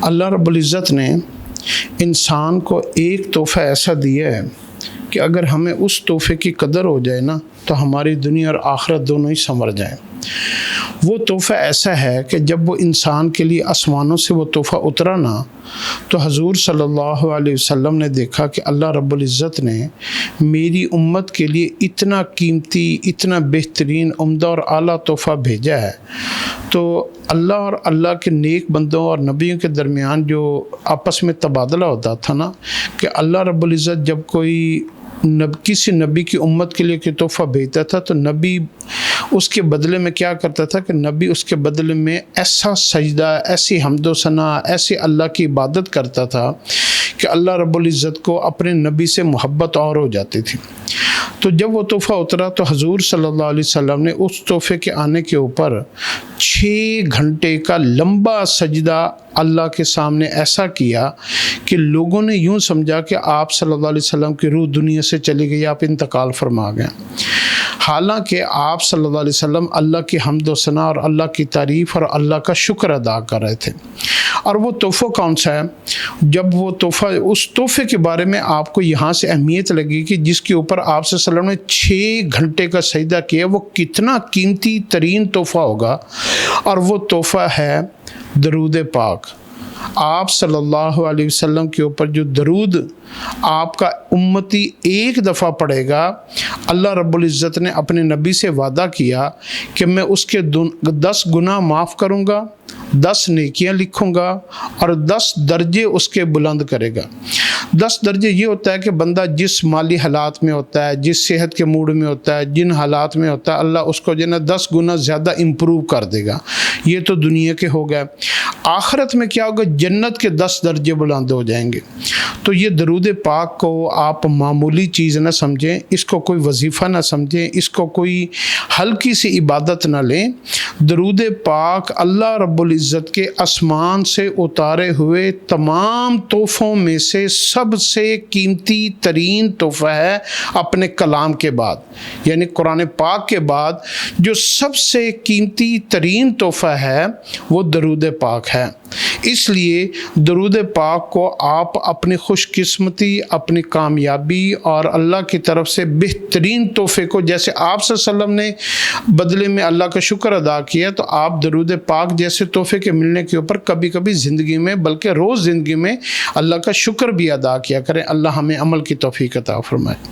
اللہ رب العزت نے انسان کو ایک تحفہ ایسا دیا ہے کہ اگر ہمیں اس تحفے کی قدر ہو جائے نا تو ہماری دنیا اور آخرت دونوں ہی سنور جائیں۔ وہ تحفہ ایسا ہے کہ جب وہ انسان کے لیے آسمانوں سے وہ تحفہ اترا نا تو حضور صلی اللہ علیہ وسلم نے دیکھا کہ اللہ رب العزت نے میری امت کے لیے اتنا قیمتی، اتنا بہترین، عمدہ اور اعلیٰ تحفہ بھیجا ہے۔ تو اللہ اور اللہ کے نیک بندوں اور نبیوں کے درمیان جو آپس میں تبادلہ ہوتا تھا نا، کہ اللہ رب العزت جب کسی نبی کی امت کے لیے کوئی تحفہ بھیجتا تھا تو نبی اس کے بدلے میں کیا کرتا تھا کہ نبی اس کے بدلے میں ایسا سجدہ، ایسی حمد و ثنا، ایسی اللہ کی عبادت کرتا تھا کہ اللہ رب العزت کو اپنے نبی سے محبت اور ہو جاتی تھی۔ تو جب وہ تحفہ اترا تو حضور صلی اللہ علیہ وسلم نے اس تحفے کے آنے کے اوپر 6 گھنٹے کا لمبا سجدہ اللہ کے سامنے ایسا کیا کہ لوگوں نے یوں سمجھا کہ آپ صلی اللہ علیہ وسلم کی روح دنیا سے چلی گئی، آپ انتقال فرما گئے۔ حالانکہ آپ صلی اللہ علیہ وسلم اللہ کی حمد و ثنا اور اللہ کی تعریف اور اللہ کا شکر ادا کر رہے تھے۔ اور وہ تحفہ کون سا ہے؟ جب وہ تحفہ، اس تحفے کے بارے میں آپ کو یہاں سے اہمیت لگی کہ جس کے اوپر آپ صلی اللہ علیہ وسلم نے 6 گھنٹے کا سجدہ کیا، وہ کتنا قیمتی ترین تحفہ ہوگا۔ اور وہ تحفہ ہے درود پاک۔ آپ صلی اللہ علیہ وسلم کے اوپر جو درود آپ کا امتی ایک دفعہ پڑھے گا، اللہ رب العزت نے اپنے نبی سے وعدہ کیا کہ میں اس کے 10 گناہ معاف کروں گا، 10 نیکیاں لکھوں گا اور 10 درجے اس کے بلند کرے گا۔ 10 درجے یہ ہوتا ہے کہ بندہ جس مالی حالات میں ہوتا ہے، جس صحت کے موڈ میں ہوتا ہے، جن حالات میں ہوتا ہے، اللہ اس کو جو ہے نا 10 گنا زیادہ امپروو کر دے گا۔ یہ تو دنیا کے ہو گئے۔ آخرت میں کیا ہوگا؟ جنت کے 10 درجے بلند ہو جائیں گے۔ تو یہ درود پاک کو آپ معمولی چیز نہ سمجھیں، اس کو کوئی وظیفہ نہ سمجھیں، اس کو کوئی ہلکی سی عبادت نہ لیں۔ درود پاک اللہ رب العزت کے آسمان سے اتارے ہوئے تمام تحفوں میں سے سب سے قیمتی ترین تحفہ ہے اپنے کلام کے بعد، یعنی قرآن پاک کے بعد جو سب سے قیمتی ترین تحفہ ہے وہ درود پاک ہے۔ اس لیے درود پاک کو آپ اپنی خوش قسمتی، اپنی کامیابی اور اللہ کی طرف سے بہترین تحفے کو، جیسے آپ صلی اللہ علیہ وسلم نے بدلے میں اللہ کا شکر ادا کیا، تو آپ درود پاک جیسے تحفے کے ملنے کے اوپر کبھی کبھی زندگی میں، بلکہ روز زندگی میں اللہ کا شکر بھی ادا کیا کریں۔ اللہ ہمیں عمل کی توفیق عطا فرمائے۔